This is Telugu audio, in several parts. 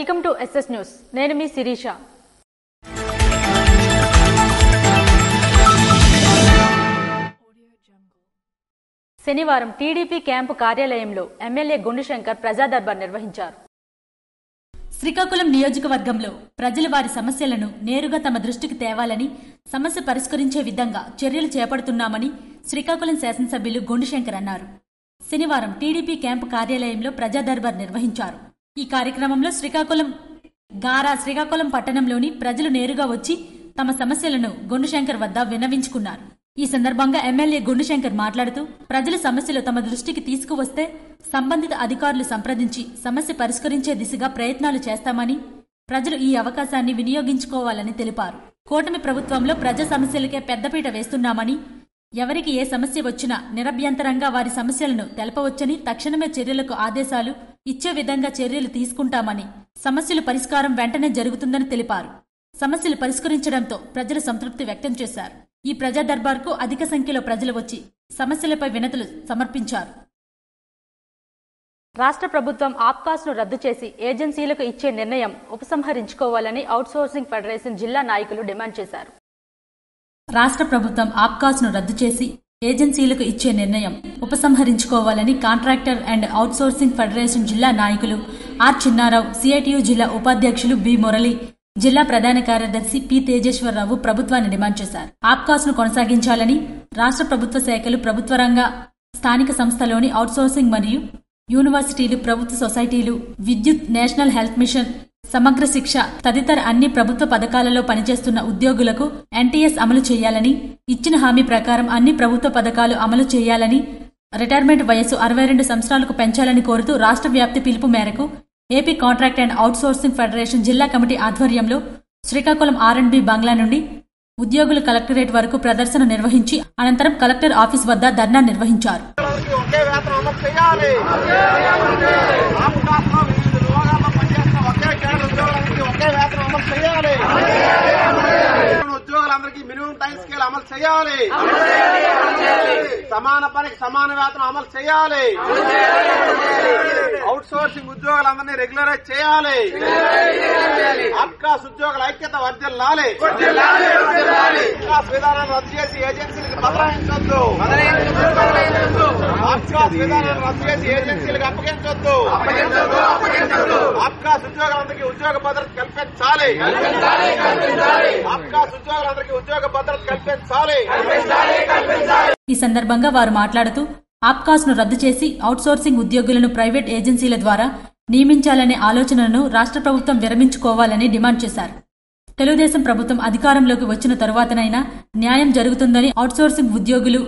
Welcome to SS news. నేను మీ శిరీష. శనివారం టీడీపీ క్యాంపు కార్యాలయంలో ఎమ్మెల్యే గుండుశంకర్ ప్రజా దర్బార్ నిర్వహించారు. శ్రీకాకుళం నియోజకవర్గంలో ప్రజలు వారి సమస్యలను నేరుగా తమ దృష్టికి తేవాలని, సమస్య పరిష్కరించే విధంగా చర్యలు చేపడుతున్నామని శ్రీకాకుళం శాసనసభ్యులు గుండుశంకర్ అన్నారు. శనివారం టీడీపీ క్యాంపు కార్యాలయంలో ప్రజా దర్బార్ నిర్వహించారు. ఈ కార్యక్రమంలో శ్రీకాకుళం పట్టణంలోని ప్రజలు నేరుగా వచ్చి తమ సమస్యలను గుండుశంకర్ వద్ద విన్నవించుకున్నారు. ఈ సందర్భంగా ఎమ్మెల్యే గుండుశంకర్ మాట్లాడుతూ, ప్రజల సమస్యలు తమ దృష్టికి తీసుకువస్తే సంబంధిత అధికారులు సంప్రదించి సమస్య పరిష్కరించే దిశగా ప్రయత్నాలు చేస్తామని, ప్రజలు ఈ అవకాశాన్ని వినియోగించుకోవాలని తెలిపారు. కూటమి ప్రభుత్వంలో ప్రజా సమస్యలకే పెద్దపీట వేస్తున్నామని, ఎవరికి ఏ సమస్య వచ్చినా నిరభ్యంతరంగా వారి సమస్యలను తెలపవచ్చని, తక్షణమే చర్యలకు ఆదేశాలు ఇచ్చే విధంగా చర్యలు తీసుకుంటామని, సమస్యల పరిష్కారం వెంటనే జరుగుతుందని తెలిపారు. సమస్యలు పరిష్కరించడంతో ప్రజలు సంతృప్తి వ్యక్తం చేశారు. ఈ ప్రజా దర్బార్కు అధిక సంఖ్యలో ప్రజలు వచ్చి సమస్యలపై వినతులు సమర్పించారు. రాష్ట్ర ప్రభుత్వం ఆప్కాస్ను రద్దు చేసి ఏజెన్సీలకు ఇచ్చే నిర్ణయం ఉపసంహరించుకోవాలని అవుట్సోర్సింగ్ ఫెడరేషన్ జిల్లా నాయకులు డిమాండ్ చేశారు. రాష్ట్ర ప్రభుత్వం ఆప్కాస్ను రద్దు చేసి ఏజెన్సీలకు ఇచ్చే నిర్ణయం ఉపసంహరించుకోవాలని కాంట్రాక్టర్ అండ్ అవుట్సోర్సింగ్ ఫెడరేషన్ జిల్లా నాయకులు ఆర్ చిన్నారావు, సిఐటియు జిల్లా ఉపాధ్యక్షులు బి మురళి, జిల్లా ప్రధాన కార్యదర్శి పి తేజేశ్వరరావు ప్రభుత్వాన్ని డిమాండ్ చేశారు. ఆప్కాస్ను కొనసాగించాలని, రాష్ట్ర ప్రభుత్వ శాఖలు, ప్రభుత్వ రంగ స్థానిక సంస్థలోని అవుట్సోర్సింగ్ మరియు యూనివర్సిటీలు, ప్రభుత్వ సొసైటీలు, విద్యుత్, నేషనల్ హెల్త్ మిషన్, సమగ్ర శిక్ష తదితర అన్ని ప్రభుత్వ పథకాలలో పనిచేస్తున్న ఉద్యోగులకు ఎన్టీఎస్ అమలు చేయాలని, ఇచ్చిన హామీ ప్రకారం అన్ని ప్రభుత్వ పథకాలు అమలు చేయాలని, రిటైర్మెంట్ వయస్సు 62 సంవత్సరాలకు పెంచాలని కోరుతూ రాష్ట్ర వ్యాప్తి పిలుపు మేరకు AP contract and outsourcing federation జిల్లా కమిటీ ఆధ్వర్యంలో శ్రీకాకుళం R&B బంగ్లా నుండి ఉద్యోగులు కలెక్టరేట్ వరకు ప్రదర్శన నిర్వహించి అనంతరం కలెక్టర్ ఆఫీస్ వద్ద ధర్నా నిర్వహించారు. ఉద్యోగులందరికీ మినిమం టైం స్కేల్ అమలు చేయాలి. సమాన పనికి సమాన వేతనం అమలు చేయాలి. అవుట్ సోర్సింగ్ ఉద్యోగులందరినీ రెగ్యులరైజ్ చేయాలి. ఆప్కాస్ ఉద్యోగుల ఐక్యత వర్ధిల్లాలి. ఆప్కాస్ విధానాన్ని రద్దు చేసి ఏజెన్సీలకు బదలాయించొద్దు. ఆప్కాస్ విధానాన్ని రద్దు చేసి ఏజెన్సీలకు అప్పగించొద్దు. ఆప్కాస్ ఉద్యోగులందరికీ ఉద్యోగ భద్రత కల్పించాలి. ఆప్కాస్ ఉద్యోగులందరికీ ఉద్యోగ భద్రత కల్పించాలి. ఈ సందర్భంగా వారు మాట్లాడుతూ, ఆప్కాస్ ను రద్దు చేసి అవుట్సోర్సింగ్ ఉద్యోగులను ప్రైవేట్ ఏజెన్సీల ద్వారా నియమించాలనే ఆలోచనను రాష్ట్ర ప్రభుత్వం విరమించుకోవాలని డిమాండ్ చేశారు. తెలుగుదేశం ప్రభుత్వం అధికారంలోకి వచ్చిన తరువాతనైనా న్యాయం జరుగుతుందని అవుట్సోర్సింగ్ ఉద్యోగులు,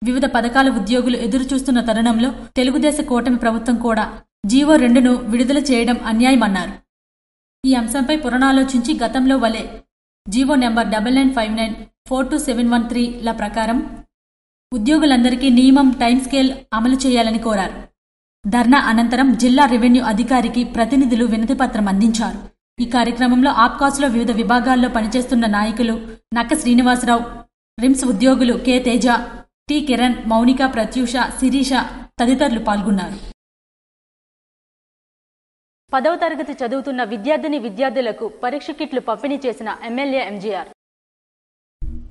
వివిధ పథకాల ఉద్యోగులు ఎదురుచూస్తున్న తరుణంలో తెలుగుదేశ కూటమి ప్రభుత్వం కూడా జీవో 2ను విడుదల చేయడం అన్యాయమన్నారు. ఈ అంశంపై పునరాలోచించి గతంలో వలె జీవో నెంబర్ 9959-42713 ల ప్రకారం ఉద్యోగులందరికీ నియమం టైం స్కేల్ అమలు చేయాలని కోరారు. ధర్నా అనంతరం జిల్లా రెవెన్యూ అధికారికి ప్రతినిధులు వినతిపత్రం అందించారు. ఈ కార్యక్రమంలో ఆప్కాస్లో వివిధ విభాగాల్లో పనిచేస్తున్న నాయకులు నక్క శ్రీనివాసరావు, రిమ్స్ ఉద్యోగులు కె తేజ, టి కిరణ్, మౌనిక, ప్రత్యూష, శిరీష తదితరులు పాల్గొన్నారు. 10వ తరగతి చదువుతున్న విద్యార్థులకు పరీక్ష కిట్లు పంపిణీ చేసిన ఎమ్మెల్యే ఎంజీఆర్.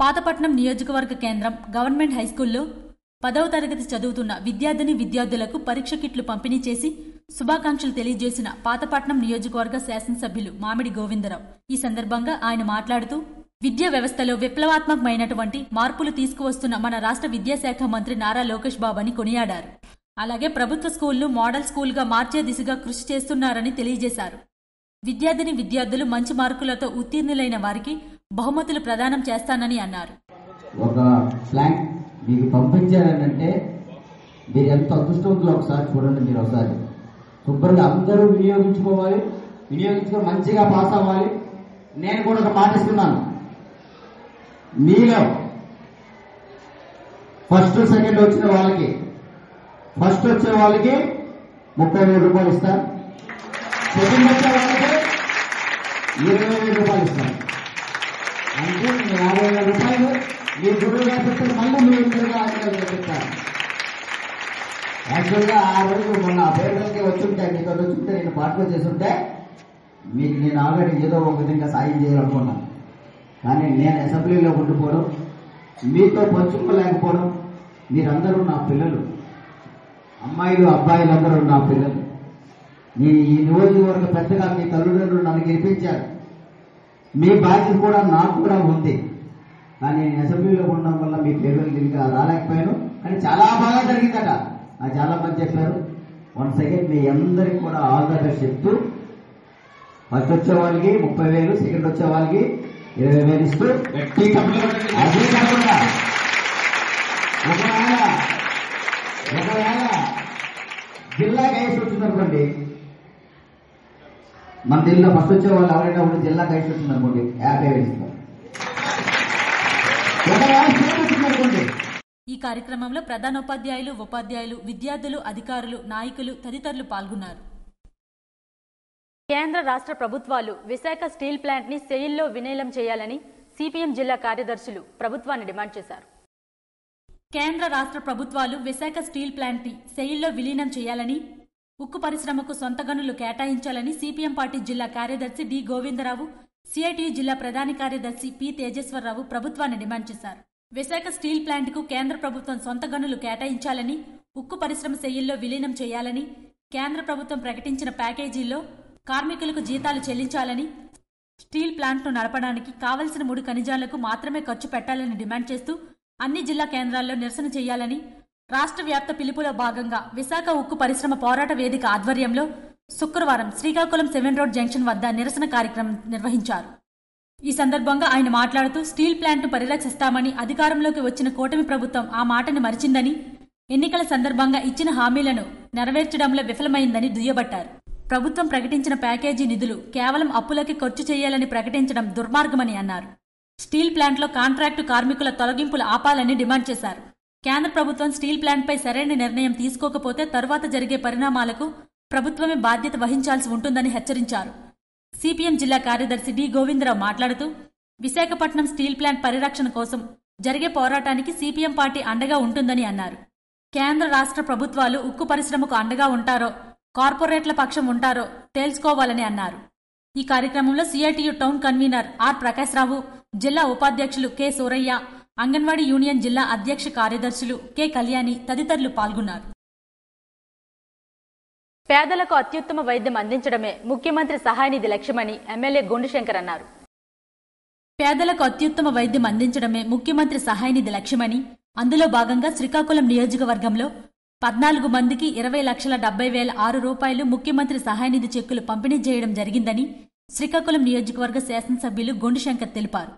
పాతపట్నం నియోజకవర్గ కేంద్రం గవర్నమెంట్ హైస్కూల్లో 10వ తరగతి చదువుతున్న విద్యార్థులకు పరీక్ష కిట్లు పంపిణీ చేసి శుభాకాంక్షలు తెలియజేసిన పాతపట్నం నియోజకవర్గ శాసనసభ్యులు మామిడి గోవిందరావు. ఈ సందర్భంగా ఆయన మాట్లాడుతూ, విద్యా వ్యవస్థలో విప్లవాత్మకమైనటువంటి మార్పులు తీసుకువస్తున్న మన రాష్ట్ర విద్యాశాఖ మంత్రి నారా లోకేష్ బాబు అని కొనియాడారు. అలాగే ప్రభుత్వ స్కూళ్లు మోడల్ స్కూల్గా మార్చే దిశగా కృషి చేస్తున్నారని తెలియజేశారు. విద్యార్థులు మంచి మార్కులతో ఉత్తీర్ణులైన వారికి బహుమతులు ప్రదానం చేస్తానని అన్నారు. ఒక ఫ్లాగ్ మీకు పంపించారంటే మీరు ఎంత అదృష్టవంతులు ఒకసారి చూడండి. మీరు ఒకసారి శుభ్రంగా అందరూ వినియోగించుకొని మంచిగా పాస్ అవ్వాలి. నేను కూడా ఒక మాట ఇస్తున్నాను, మీలో ఫస్ట్ సెకండ్ వచ్చిన వాళ్ళకి, ఫస్ట్ వచ్చే వాళ్ళకి 30,000 రూపాయలు ఇస్తాను, సెకండ్ వచ్చే వాళ్ళకి 20,000 రూపాయలు ఇస్తాను. అంటే 50,000 రూపాయలు మీ గురువు గారు పెట్టి మళ్ళీ మీ ఇందుగా చెప్తాను. యాక్చువల్గా ఆ రోజు మొన్న పేరుకి వచ్చుంటే మీతో వచ్చుంటే నేను పార్టిసిపేట్ చేస్తుంటే మీకు నేను ఆల్రెడీ ఏదో ఒక విధంగా సాయం చేయాలనుకున్నాను. కానీ నేను అసెంబ్లీలో ఉండిపోవడం, మీతో పంచుకోలేకపోవడం, మీరందరూ నా పిల్లలు, అమ్మాయిలు అబ్బాయిలు అందరూ నా పిల్లలు. నేను ఈ నియోజకవర్గ పెద్దగా మీ తల్లిదండ్రులు నన్ను గెలిపించారు. మీ బాధ్యత కూడా నాకు కూడా ఉంది. కానీ నేను అసెంబ్లీలో ఉండడం వల్ల మీ పేరు ఇంకా రాలేకపోయాను. కానీ చాలా బాగా జరిగిందట, నాకు చాలా మంది చెప్పారు. వన్స్ అగైన్ మీ అందరికి కూడా ఆల్ ద బెస్ట్ చెప్తూ, ఫస్ట్ వచ్చే వాళ్ళకి 30,000, సెకండ్ వచ్చే వాళ్ళకి 20,000 ఇస్తూ, అదే కాకుండా ఒకవేళ జిల్లా గైడ్స్ వచ్చిందనుకోండి, మన జిల్లా ఫస్ట్ వచ్చే వాళ్ళు ఎవరైనా ఉంటే జిల్లా గైడ్స్ వచ్చిందనుకోండి 50,000 ఇస్తాం. వచ్చిందనుకోండి. ఈ కార్యక్రమంలో ప్రధానోపాధ్యాయులు, ఉపాధ్యాయులు, విద్యార్థులు, అధికారులు, నాయకులు తదితరులు పాల్గొన్నారు. కేంద్ర రాష్ట్ర ప్రభుత్వాలు విశాఖ స్టీల్ ప్లాంట్ ని సెయిల్లో విలీనం చేయాలని సిపిఎం జిల్లా కార్యదర్శులు ప్రభుత్వాన్ని డిమాండ్ చేశారు. కేంద్ర రాష్ట్ర ప్రభుత్వాలు విశాఖ స్టీల్ ప్లాంట్ ని సెయిల్లో విలీనం చేయాలని, ఉక్కు పరిశ్రమకు సొంత గనులు కేటాయించాలని సిపిఎం పార్టీ జిల్లా కార్యదర్శి డి గోవిందరావు, సిఐటియు జిల్లా ప్రధాన కార్యదర్శి పి తేజేశ్వరరావు ప్రభుత్వాన్ని డిమాండ్ చేశారు. విశాఖ స్టీల్ ప్లాంట్ కు కేంద్ర ప్రభుత్వం సొంత గనులు కేటాయించాలని, ఉక్కు పరిశ్రమ సెయిల్లో విలీనం చేయాలని, కేంద్ర ప్రభుత్వం ప్రకటించిన ప్యాకేజీల్లో కార్మికులకు జీతాలు చెల్లించాలని, స్టీల్ ప్లాంట్ను నడపడానికి కావలసిన 3 ఖనిజాలకు మాత్రమే ఖర్చు పెట్టాలని డిమాండ్ చేస్తూ అన్ని జిల్లా కేంద్రాల్లో నిరసన చేయాలని రాష్ట్ర వ్యాప్త పిలుపులో భాగంగా విశాఖ ఉక్కు పరిశ్రమ పోరాట వేదిక ఆధ్వర్యంలో శుక్రవారం శ్రీకాకుళం 7 రోడ్ జంక్షన్ వద్ద నిరసన కార్యక్రమం నిర్వహించారు. ఈ సందర్భంగా ఆయన మాట్లాడుతూ స్టీల్ ప్లాంట్ను పరిరక్షిస్తామని అధికారంలోకి వచ్చిన కూటమి ప్రభుత్వం ఆ మాటను మరిచిందని, ఎన్నికల సందర్భంగా ఇచ్చిన హామీలను నెరవేర్చడంలో విఫలమైందని దుయ్యబట్టారు. ప్రభుత్వం ప్రకటించిన ప్యాకేజీ నిధులు కేవలం అప్పులకి ఖర్చు చేయాలని ప్రకటించడం దుర్మార్గమని అన్నారు. స్టీల్ ప్లాంట్లో కాంట్రాక్టు కార్మికుల తొలగింపులు ఆపాలని డిమాండ్ చేశారు. కేంద్ర ప్రభుత్వం స్టీల్ ప్లాంట్పై సరైన నిర్ణయం తీసుకోకపోతే తరువాత జరిగే పరిణామాలకు ప్రభుత్వమే బాధ్యత వహించాల్సి ఉంటుందని హెచ్చరించారు. సిపిఎం జిల్లా కార్యదర్శి డి గోవిందరావు మాట్లాడుతూ, విశాఖపట్నం స్టీల్ ప్లాంట్ పరిరక్షణ కోసం జరిగే పోరాటానికి సిపిఎం పార్టీ అండగా ఉంటుందని అన్నారు. కేంద్ర రాష్ట్ర ప్రభుత్వాలు ఉక్కు పరిశ్రమకు అండగా ఉంటారో, కార్పొరేట్ల పక్షం ఉంటారో తేల్చుకోవాలని అన్నారు. ఈ కార్యక్రమంలో CITU town convener R Prakashrao, జిల్లా ఉపాధ్యక్షులు కె సూరయ్య, అంగన్వాడీ యూనియన్ జిల్లా అధ్యక్ష కార్యదర్శులు కె కళ్యాణి తదితరులు పాల్గొన్నారు. పేదలకు అత్యుత్తమ వైద్యం అందించడమే ముఖ్యమంత్రి సహాయ నిధి లక్ష్యమని ఎమ్మెల్యే గుండుశంకర్ అన్నారు. పేదలకు అత్యుత్తమ వైద్యం అందించడమే ముఖ్యమంత్రి సహాయ నిధి లక్ష్యమని, అందులో భాగంగా శ్రీకాకుళం నియోజకవర్గంలో 14 మందికి 20,70,006 రూపాయలు ముఖ్యమంత్రి సహాయ నిధి చెక్కులు పంపిణీ చేయడం జరిగిందని శ్రీకాకుళం నియోజకవర్గ శాసనసభ్యులు గుండుశంకర్ తెలిపారు.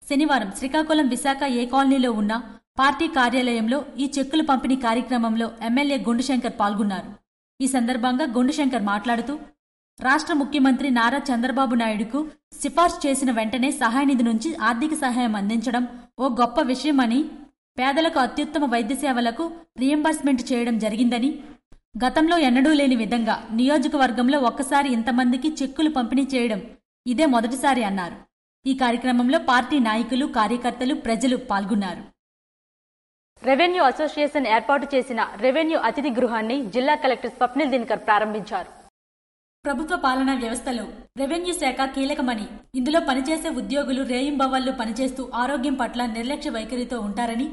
శనివారం శ్రీకాకుళం విశాఖ ఏ కాలనీలో ఉన్న పార్టీ కార్యాలయంలో ఈ చెక్కుల పంపిణీ కార్యక్రమంలో ఎమ్మెల్యే గుండుశంకర్ పాల్గొన్నారు. ఈ సందర్భంగా గుండుశంకర్ మాట్లాడుతూ, రాష్ట్ర ముఖ్యమంత్రి నారా చంద్రబాబు నాయుడుకు సిఫార్సు చేసిన వెంటనే సహాయ నిధి నుంచి ఆర్థిక సహాయం అందించడం ఓ గొప్ప విషయమని, పేదలకు అత్యుత్తమ వైద్య సేవలకు రీయింబర్స్మెంట్ చేయడం జరిగిందని, గతంలో ఎన్నడూ లేని విధంగా నియోజకవర్గంలో ఒక్కసారి ఇంతమందికి చెక్కులు పంపిణీ చేయడం ఇదే మొదటిసారి అన్నారు. ఈ కార్యక్రమంలో పార్టీ నాయకులు, కార్యకర్తలు, ప్రజలు పాల్గొన్నారు. రెవెన్యూ అసోసియేషన్ ఏర్పాటు చేసిన రెవెన్యూ అతిథి గృహాన్ని జిల్లా కలెక్టర్ స్వప్నిల్ దినకర్ ప్రారంభించారు. ప్రభుత్వ పాలనా వ్యవస్థలో రెవెన్యూ శాఖ కీలకమని, ఇందులో పనిచేసే ఉద్యోగులు రేయింబవళ్లు పనిచేస్తూ ఆరోగ్యం పట్ల నిర్లక్ష్య వైఖరితో ఉంటారని,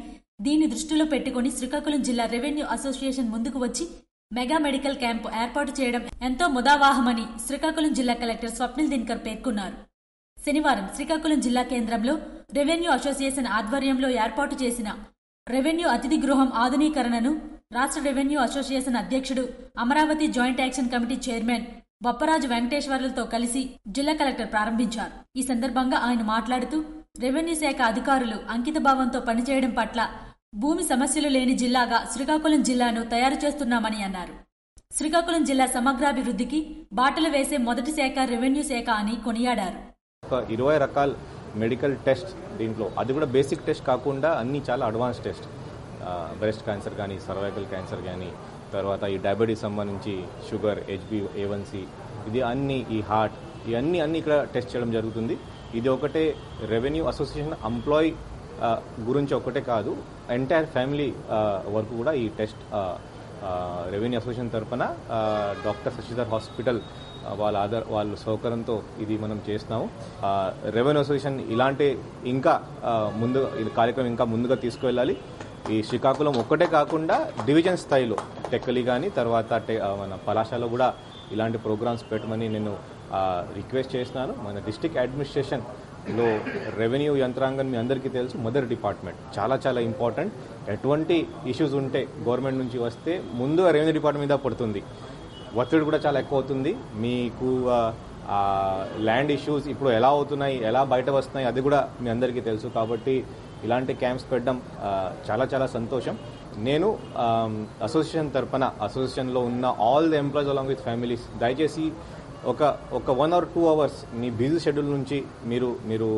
దీన్ని దృష్టిలో పెట్టుకుని శ్రీకాకుళం జిల్లా రెవెన్యూ అసోసియేషన్ ముందుకు వచ్చి మెగా మెడికల్ క్యాంపు ఏర్పాటు చేయడం ఎంతో ముదావాహమని శ్రీకాకుళం జిల్లా కలెక్టర్ స్వప్నిల్ దినకర్ పేర్కొన్నారు. శనివారం శ్రీకాకుళం జిల్లా కేంద్రంలో రెవెన్యూ అసోసియేషన్ ఆధ్వర్యంలో ఏర్పాటు చేసిన రెవెన్యూ అతిథి గృహం ఆధునీకరణను రాష్ట్ర రెవెన్యూ అసోసియేషన్ అధ్యక్షుడు, Amaravati joint action committee chairman Bopparaju వెంకటేశ్వర్లతో కలిసి జిల్లా కలెక్టర్ ప్రారంభించారు. ఈ సందర్భంగా ఆయన మాట్లాడుతూ, రెవెన్యూ శాఖ అధికారులు అంకితభావంతో పనిచేయడం పట్ల భూమి సమస్యలు లేని జిల్లాగా శ్రీకాకుళం జిల్లాను తయారు చేస్తున్నామని అన్నారు. శ్రీకాకుళం జిల్లా సమగ్రాభివృద్ధికి బాటలు వేసే మొదటి శాఖ రెవెన్యూ శాఖ అని కొనియాడారు. 20 రకాల మెడికల్ టెస్ట్, దీంట్లో అది కూడా బేసిక్ టెస్ట్ కాకుండా అన్ని చాలా అడ్వాన్స్ టెస్ట్, బ్రెస్ట్ క్యాన్సర్ కానీ, సర్వైకల్ క్యాన్సర్ కానీ, తర్వాత ఈ డయాబెటీస్ సంబంధించి షుగర్, HbA1c, ఇది అన్ని, ఈ హార్ట్, ఇవన్నీ ఇక్కడ టెస్ట్ చేయడం జరుగుతుంది. ఇది ఒకటే రెవెన్యూ అసోసియేషన్ ఎంప్లాయీ గురించి ఒకటే కాదు, ఎంటైర్ ఫ్యామిలీ వరకు కూడా ఈ టెస్ట్ రెవెన్యూ అసోసియేషన్ తరఫున డాక్టర్ శశిధర్ హాస్పిటల్ వాళ్ళ సౌకర్యంతో ఇది మనం చేస్తున్నాము. రెవెన్యూ అసోసియేషన్ ఇలాంటి ఇంకా ఇది కార్యక్రమం ఇంకా ముందుగా తీసుకువెళ్ళాలి. ఈ శ్రీకాకుళం ఒక్కటే కాకుండా డివిజన్ స్థాయిలో టెక్కలి కానీ తర్వాత మన పలాశాలో కూడా ఇలాంటి ప్రోగ్రామ్స్ పెట్టమని నేను రిక్వెస్ట్ చేస్తున్నాను. మన డిస్ట్రిక్ట్ అడ్మినిస్ట్రేషన్లో రెవెన్యూ యంత్రాంగం మీ అందరికీ తెలుసు, మొదటి డిపార్ట్మెంట్ చాలా ఇంపార్టెంట్. ఎటువంటి ఇష్యూస్ ఉంటే గవర్నమెంట్ నుంచి వస్తే ముందుగా రెవెన్యూ డిపార్ట్మెంట్ మీద పడుతుంది. ఒత్తిడి కూడా చాలా ఎక్కువ అవుతుంది. మీకు ల్యాండ్ ఇష్యూస్ ఇప్పుడు ఎలా అవుతున్నాయి, ఎలా బయట వస్తున్నాయి అది కూడా మీ అందరికీ తెలుసు. కాబట్టి ఇలాంటి క్యాంప్స్ పెట్టడం చాలా సంతోషం. నేను అసోసియేషన్ తరఫున అసోసియేషన్లో ఉన్న all the employees along with families దయచేసి ఒక 1 or 2 hours me busy schedule నుంచి మీరు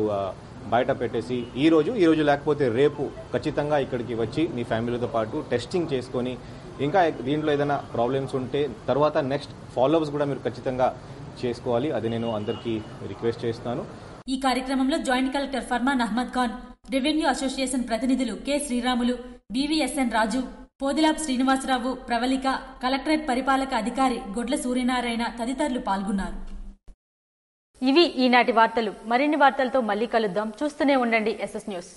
బయట పెట్టేసి ఈ రోజు లేకపోతే రేపు ఖచ్చితంగా ఇక్కడికి వచ్చి మీ ఫ్యామిలీతో పాటు టెస్టింగ్ చేసుకొని ఇంకా దీంట్లో ఏదైనా ప్రాబ్లమ్స్ ఉంటే తర్వాత నెక్స్ట్ ఫాలోఅప్స్ కూడా మీరు ఖచ్చితంగా చేసుకోవాలి. అది నేను అందరికీ రిక్వెస్ట్ చేస్తున్నాను. ఈ కార్యక్రమంలో joint collector Farman Ahmad Khan, revenue association ప్రతినిధులు కె శ్రీరాములు, బీవీఎస్ఎన్ రాజు, పోదిలాబ్ శ్రీనివాసరావు, ప్రవళిక, కలెక్టరేట్ పరిపాలక అధికారి గొడ్ల సూర్యనారాయణ తదితరులు పాల్గొన్నారు. ఇవి ఈనాటి వార్తలు. మరిన్ని వార్తలతో మళ్ళీ కలుద్దాం. చూస్తూనే ఉండండి SS న్యూస్.